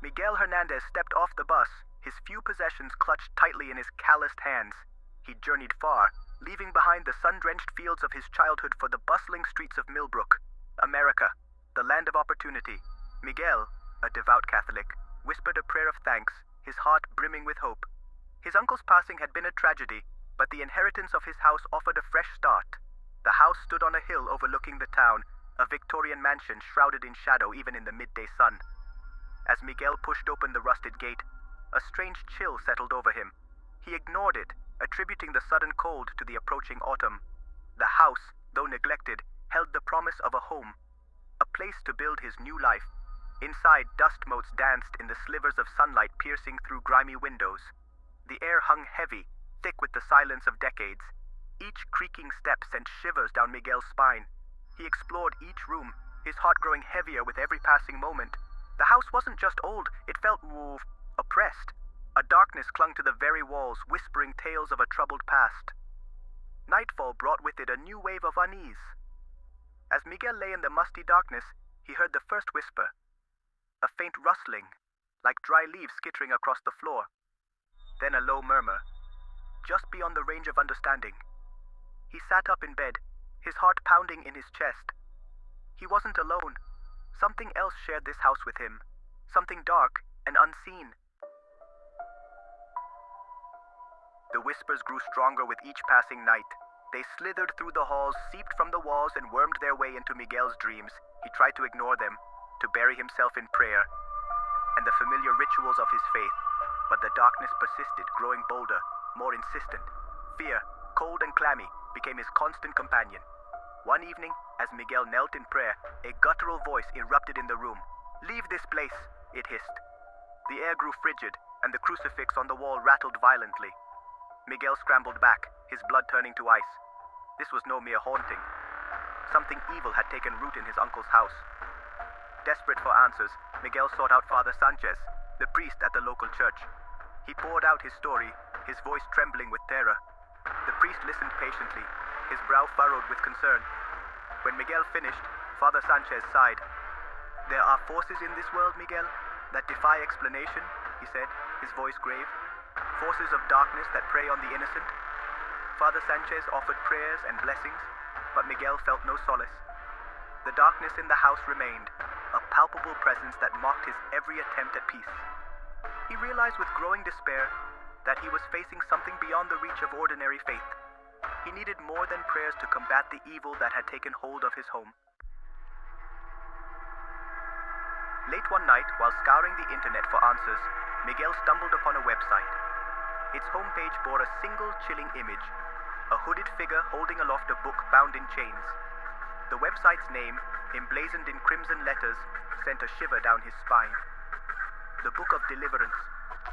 Miguel Hernandez stepped off the bus, his few possessions clutched tightly in his calloused hands. He journeyed far, leaving behind the sun-drenched fields of his childhood for the bustling streets of Millbrook, America, the land of opportunity. Miguel, a devout Catholic, whispered a prayer of thanks, his heart brimming with hope. His uncle's passing had been a tragedy, but the inheritance of his house offered a fresh start. The house stood on a hill overlooking the town, a Victorian mansion shrouded in shadow even in the midday sun. As Miguel pushed open the rusted gate, a strange chill settled over him. He ignored it, attributing the sudden cold to the approaching autumn. The house, though neglected, held the promise of a home, a place to build his new life. Inside, dust motes danced in the slivers of sunlight piercing through grimy windows. The air hung heavy, thick with the silence of decades. Each creaking step sent shivers down Miguel's spine. He explored each room, his heart growing heavier with every passing moment. The house wasn't just old, it felt oppressed. A darkness clung to the very walls, whispering tales of a troubled past. Nightfall brought with it a new wave of unease. As Miguel lay in the musty darkness, he heard the first whisper. A faint rustling, like dry leaves skittering across the floor. Then a low murmur, just beyond the range of understanding. He sat up in bed, his heart pounding in his chest. He wasn't alone. Something else shared this house with him. Something dark and unseen. The whispers grew stronger with each passing night. They slithered through the halls, seeped from the walls, and wormed their way into Miguel's dreams. He tried to ignore them, to bury himself in prayer and the familiar rituals of his faith. But the darkness persisted, growing bolder, more insistent. Fear, cold and clammy, became his constant companion. One evening, as Miguel knelt in prayer, a guttural voice erupted in the room. "Leave this place," it hissed. The air grew frigid, and the crucifix on the wall rattled violently. Miguel scrambled back, his blood turning to ice. This was no mere haunting. Something evil had taken root in his uncle's house. Desperate for answers, Miguel sought out Father Sanchez, the priest at the local church. He poured out his story, his voice trembling with terror. The priest listened patiently, his brow furrowed with concern. When Miguel finished, Father Sanchez sighed. "There are forces in this world, Miguel, that defy explanation," he said, his voice grave. "Forces of darkness that prey on the innocent." Father Sanchez offered prayers and blessings, but Miguel felt no solace. The darkness in the house remained, a palpable presence that mocked his every attempt at peace. He realized with growing despair that he was facing something beyond the reach of ordinary faith. He needed more than prayers to combat the evil that had taken hold of his home. Late one night, while scouring the internet for answers, Miguel stumbled upon a website. Its homepage bore a single chilling image, a hooded figure holding aloft a book bound in chains. The website's name, emblazoned in crimson letters, sent a shiver down his spine. The Book of Deliverance.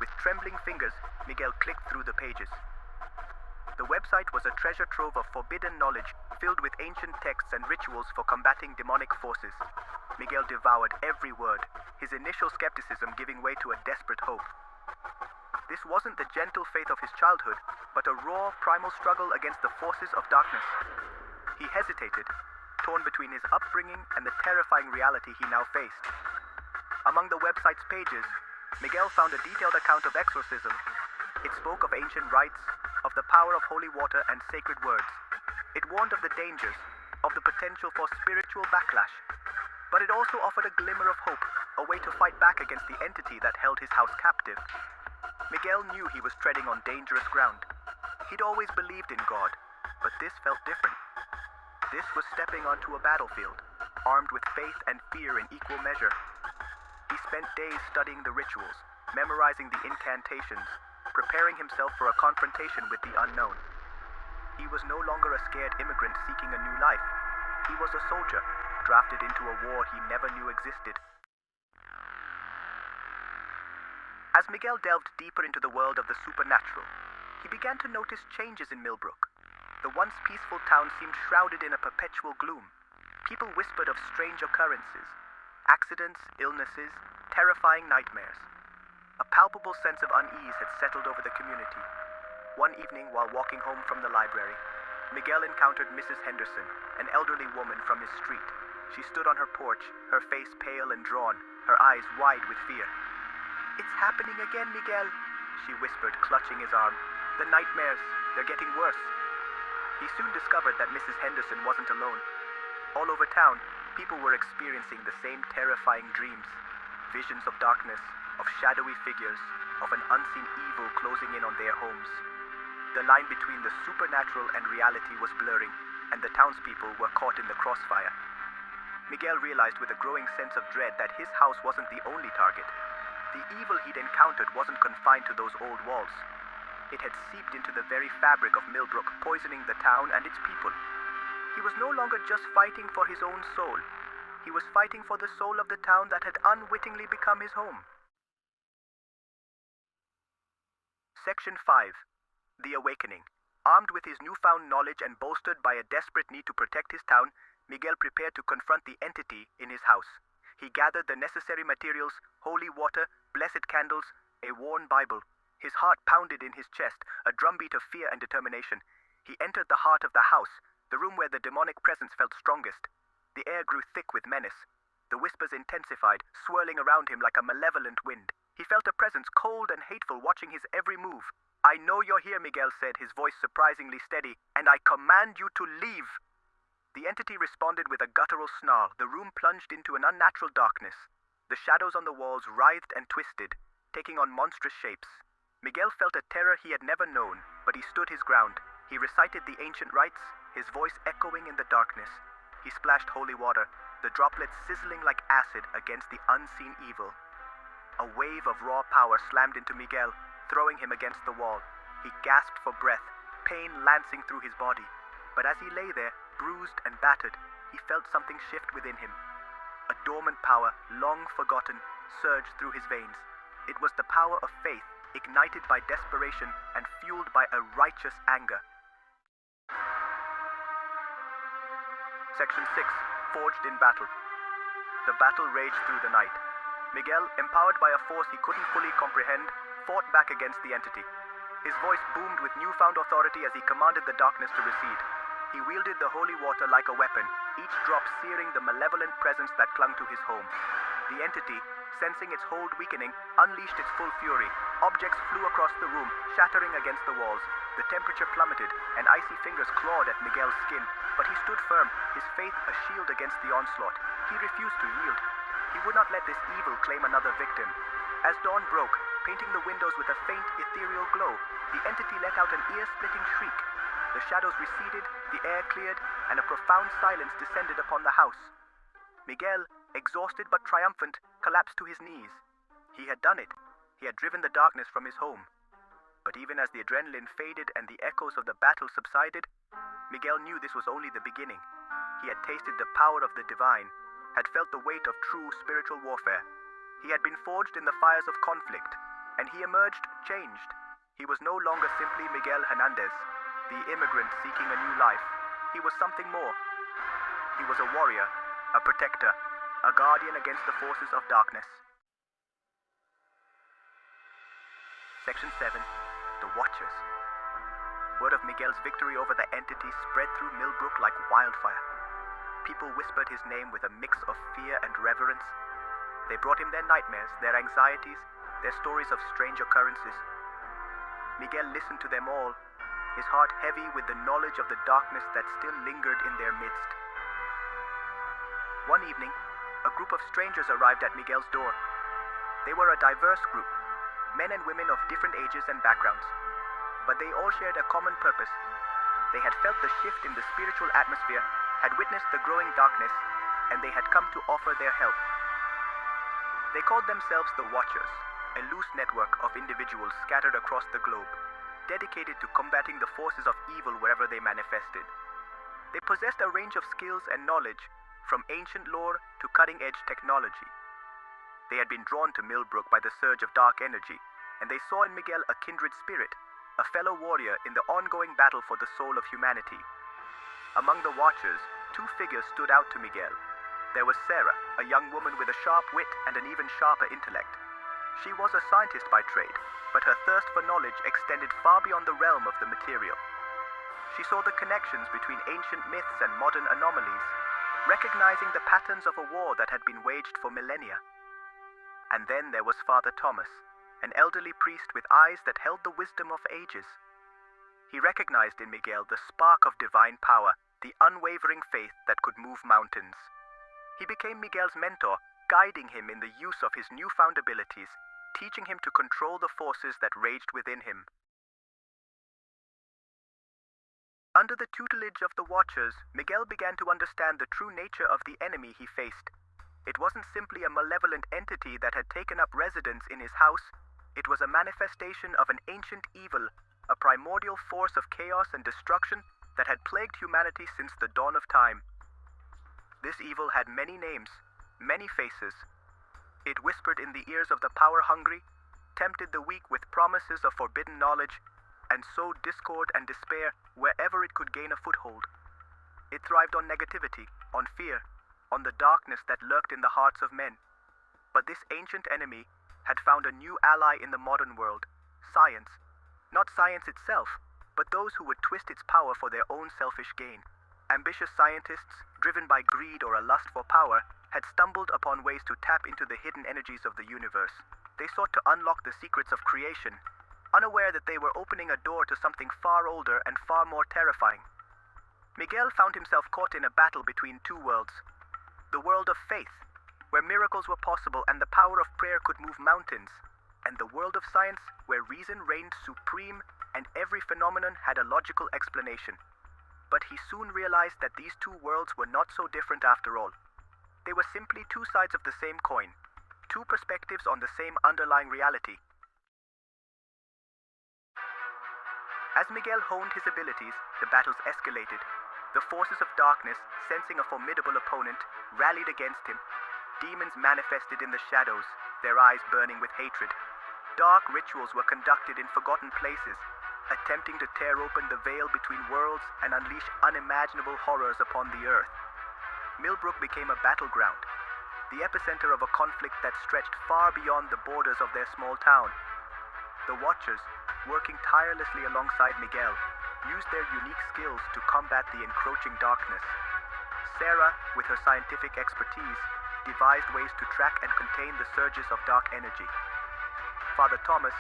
With trembling fingers, Miguel clicked through the pages. The website was a treasure trove of forbidden knowledge, filled with ancient texts and rituals for combating demonic forces. Miguel devoured every word, his initial skepticism giving way to a desperate hope. This wasn't the gentle faith of his childhood, but a raw, primal struggle against the forces of darkness. He hesitated, torn between his upbringing and the terrifying reality he now faced. Among the website's pages, Miguel found a detailed account of exorcism. It spoke of ancient rites, of the power of holy water and sacred words. It warned of the dangers, of the potential for spiritual backlash. But it also offered a glimmer of hope, a way to fight back against the entity that held his house captive. Miguel knew he was treading on dangerous ground. He'd always believed in God, but this felt different. This was stepping onto a battlefield, armed with faith and fear in equal measure. He spent days studying the rituals, memorizing the incantations, preparing himself for a confrontation with the unknown. He was no longer a scared immigrant seeking a new life. He was a soldier, drafted into a war he never knew existed. As Miguel delved deeper into the world of the supernatural, he began to notice changes in Millbrook. The once peaceful town seemed shrouded in a perpetual gloom. People whispered of strange occurrences, accidents, illnesses, terrifying nightmares. A palpable sense of unease had settled over the community. One evening, while walking home from the library, Miguel encountered Mrs. Henderson, an elderly woman from his street. She stood on her porch, her face pale and drawn, her eyes wide with fear. It's happening again, Miguel, she whispered, clutching his arm. The nightmares, they're getting worse. He soon discovered that Mrs. Henderson wasn't alone. All over town, people were experiencing the same terrifying dreams. Visions of darkness, of shadowy figures, of an unseen evil closing in on their homes. The line between the supernatural and reality was blurring, and the townspeople were caught in the crossfire. Miguel realized with a growing sense of dread that his house wasn't the only target. The evil he'd encountered wasn't confined to those old walls. It had seeped into the very fabric of Millbrook, poisoning the town and its people. He was no longer just fighting for his own soul. He was fighting for the soul of the town that had unwittingly become his home. Section 5. The Awakening. Armed with his newfound knowledge and bolstered by a desperate need to protect his town, Miguel prepared to confront the entity in his house. He gathered the necessary materials, holy water, blessed candles, a worn Bible. His heart pounded in his chest, a drumbeat of fear and determination. He entered the heart of the house, the room where the demonic presence felt strongest. The air grew thick with menace. The whispers intensified, swirling around him like a malevolent wind. He felt a presence cold and hateful watching his every move. I know you're here, Miguel said, his voice surprisingly steady, and I command you to leave. The entity responded with a guttural snarl. The room plunged into an unnatural darkness. The shadows on the walls writhed and twisted, taking on monstrous shapes. Miguel felt a terror he had never known, but he stood his ground. He recited the ancient rites, his voice echoing in the darkness. He splashed holy water, the droplets sizzling like acid against the unseen evil. A wave of raw power slammed into Miguel, throwing him against the wall. He gasped for breath, pain lancing through his body. But as he lay there, bruised and battered, he felt something shift within him. A dormant power, long forgotten, surged through his veins. It was the power of faith, ignited by desperation and fueled by a righteous anger. Section 6. Forged in Battle. The battle raged through the night. Miguel, empowered by a force he couldn't fully comprehend, fought back against the entity. His voice boomed with newfound authority as he commanded the darkness to recede. He wielded the holy water like a weapon, each drop searing the malevolent presence that clung to his home. The entity, sensing its hold weakening, unleashed its full fury. Objects flew across the room, shattering against the walls. The temperature plummeted, and icy fingers clawed at Miguel's skin, but he stood firm, his faith a shield against the onslaught. He refused to yield. He would not let this evil claim another victim. As dawn broke, painting the windows with a faint, ethereal glow, the entity let out an ear-splitting shriek. The shadows receded, the air cleared, and a profound silence descended upon the house. Miguel, exhausted but triumphant, collapsed to his knees. He had done it. He had driven the darkness from his home. But even as the adrenaline faded and the echoes of the battle subsided, Miguel knew this was only the beginning. He had tasted the power of the divine, had felt the weight of true spiritual warfare. He had been forged in the fires of conflict, and he emerged changed. He was no longer simply Miguel Hernandez, the immigrant seeking a new life. He was something more. He was a warrior, a protector, a guardian against the forces of darkness. Section 7. The Watchers. Word of Miguel's victory over the entity spread through Millbrook like wildfire. People whispered his name with a mix of fear and reverence. They brought him their nightmares, their anxieties, their stories of strange occurrences. Miguel listened to them all, his heart heavy with the knowledge of the darkness that still lingered in their midst. One evening, a group of strangers arrived at Miguel's door. They were a diverse group, men and women of different ages and backgrounds, but they all shared a common purpose. They had felt the shift in the spiritual atmosphere, had witnessed the growing darkness, and they had come to offer their help. They called themselves the Watchers, a loose network of individuals scattered across the globe, dedicated to combating the forces of evil wherever they manifested. They possessed a range of skills and knowledge, from ancient lore to cutting-edge technology. They had been drawn to Millbrook by the surge of dark energy, and they saw in Miguel a kindred spirit, a fellow warrior in the ongoing battle for the soul of humanity. Among the Watchers, two figures stood out to Miguel. There was Sarah, a young woman with a sharp wit and an even sharper intellect. She was a scientist by trade, but her thirst for knowledge extended far beyond the realm of the material. She saw the connections between ancient myths and modern anomalies, recognizing the patterns of a war that had been waged for millennia. And then there was Father Thomas, an elderly priest with eyes that held the wisdom of ages. He recognized in Miguel the spark of divine power, the unwavering faith that could move mountains. He became Miguel's mentor, guiding him in the use of his newfound abilities, teaching him to control the forces that raged within him. Under the tutelage of the Watchers, Miguel began to understand the true nature of the enemy he faced. It wasn't simply a malevolent entity that had taken up residence in his house. It was a manifestation of an ancient evil, a primordial force of chaos and destruction that had plagued humanity since the dawn of time. This evil had many names, many faces. It whispered in the ears of the power-hungry, tempted the weak with promises of forbidden knowledge, and sowed discord and despair wherever it could gain a foothold. It thrived on negativity, on fear, on the darkness that lurked in the hearts of men. But this ancient enemy had found a new ally in the modern world, science. Not science itself, but those who would twist its power for their own selfish gain. Ambitious scientists, driven by greed or a lust for power, had stumbled upon ways to tap into the hidden energies of the universe. They sought to unlock the secrets of creation, unaware that they were opening a door to something far older and far more terrifying. Miguel found himself caught in a battle between two worlds. The world of faith, where miracles were possible and the power of prayer could move mountains, and the world of science, where reason reigned supreme and every phenomenon had a logical explanation. But he soon realized that these two worlds were not so different after all. They were simply two sides of the same coin, two perspectives on the same underlying reality. As Miguel honed his abilities, the battles escalated. The forces of darkness, sensing a formidable opponent, rallied against him. Demons manifested in the shadows, their eyes burning with hatred. Dark rituals were conducted in forgotten places, attempting to tear open the veil between worlds and unleash unimaginable horrors upon the earth. Millbrook became a battleground, the epicenter of a conflict that stretched far beyond the borders of their small town. The Watchers, working tirelessly alongside Miguel, used their unique skills to combat the encroaching darkness. Sarah, with her scientific expertise, devised ways to track and contain the surges of dark energy. Father Thomas,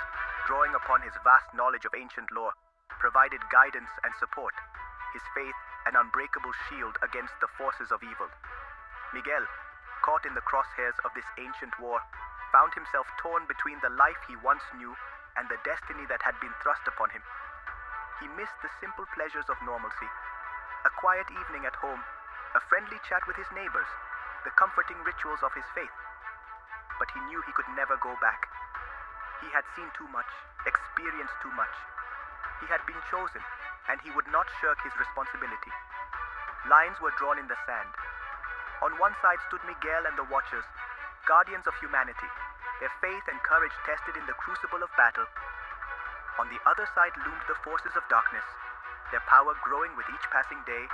drawing upon his vast knowledge of ancient lore, provided guidance and support, his faith an unbreakable shield against the forces of evil. Miguel, caught in the crosshairs of this ancient war, found himself torn between the life he once knew and the destiny that had been thrust upon him. He missed the simple pleasures of normalcy, a quiet evening at home, a friendly chat with his neighbors, the comforting rituals of his faith. But he knew he could never go back. He had seen too much, experienced too much. He had been chosen, and he would not shirk his responsibility. Lines were drawn in the sand. On one side stood Miguel and the Watchers, guardians of humanity, their faith and courage tested in the crucible of battle. On the other side loomed the forces of darkness, their power growing with each passing day,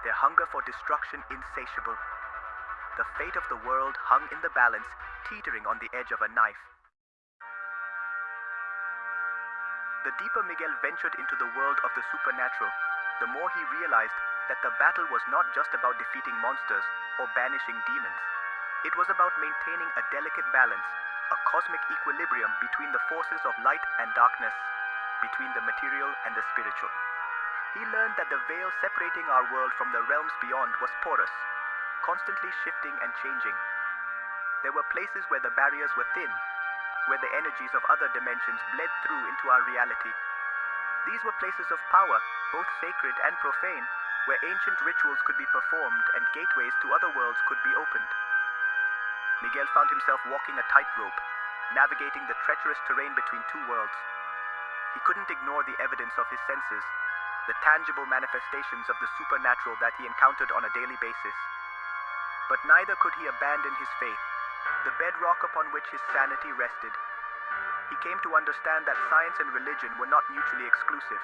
their hunger for destruction insatiable. The fate of the world hung in the balance, teetering on the edge of a knife. The deeper Miguel ventured into the world of the supernatural, the more he realized that the battle was not just about defeating monsters or banishing demons. It was about maintaining a delicate balance, a cosmic equilibrium between the forces of light and darkness, between the material and the spiritual. He learned that the veil separating our world from the realms beyond was porous, constantly shifting and changing. There were places where the barriers were thin, where the energies of other dimensions bled through into our reality. These were places of power, both sacred and profane, where ancient rituals could be performed and gateways to other worlds could be opened. Miguel found himself walking a tightrope, navigating the treacherous terrain between two worlds. He couldn't ignore the evidence of his senses, the tangible manifestations of the supernatural that he encountered on a daily basis. But neither could he abandon his faith, the bedrock upon which his sanity rested. He came to understand that science and religion were not mutually exclusive.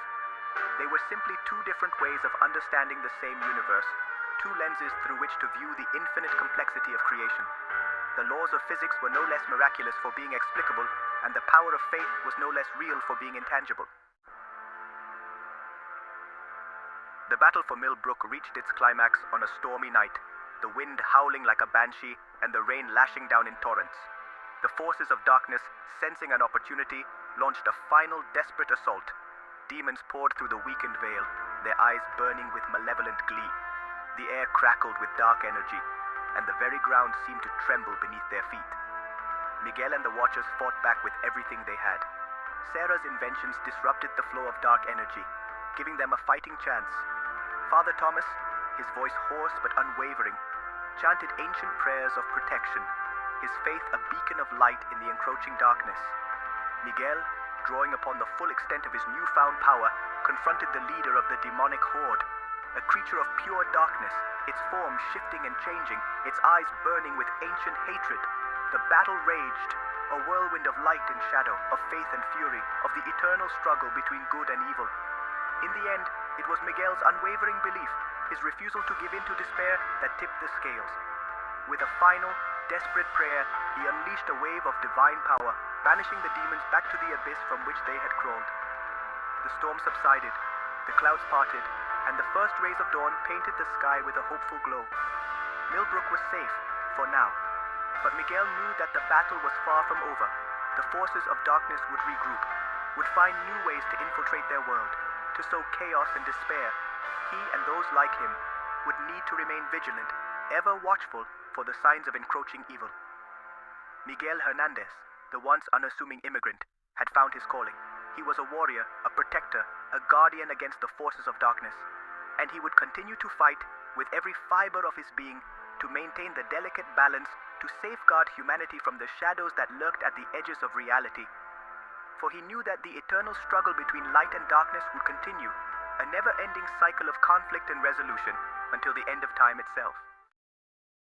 They were simply two different ways of understanding the same universe, two lenses through which to view the infinite complexity of creation. The laws of physics were no less miraculous for being explicable, and the power of faith was no less real for being intangible. The battle for Millbrook reached its climax on a stormy night, the wind howling like a banshee and the rain lashing down in torrents. The forces of darkness, sensing an opportunity, launched a final desperate assault. Demons poured through the weakened veil, their eyes burning with malevolent glee. The air crackled with dark energy, and the very ground seemed to tremble beneath their feet. Miguel and the Watchers fought back with everything they had. Sarah's inventions disrupted the flow of dark energy, giving them a fighting chance. Father Thomas, his voice hoarse but unwavering, chanted ancient prayers of protection, his faith a beacon of light in the encroaching darkness. Miguel, drawing upon the full extent of his newfound power, confronted the leader of the demonic horde, a creature of pure darkness, its form shifting and changing, its eyes burning with ancient hatred. The battle raged, a whirlwind of light and shadow, of faith and fury, of the eternal struggle between good and evil. In the end, it was Miguel's unwavering belief, his refusal to give in to despair, that tipped the scales. With a final, desperate prayer, he unleashed a wave of divine power, banishing the demons back to the abyss from which they had crawled. The storm subsided, the clouds parted, and the first rays of dawn painted the sky with a hopeful glow. Millbrook was safe, for now. But Miguel knew that the battle was far from over. The forces of darkness would regroup, would find new ways to infiltrate their world, to sow chaos and despair. He and those like him would need to remain vigilant, ever watchful for the signs of encroaching evil. Miguel Hernandez, the once unassuming immigrant, had found his calling. He was a warrior, a protector, a guardian against the forces of darkness, and he would continue to fight with every fiber of his being to maintain the delicate balance, to safeguard humanity from the shadows that lurked at the edges of reality. For he knew that the eternal struggle between light and darkness would continue, a never-ending cycle of conflict and resolution until the end of time itself.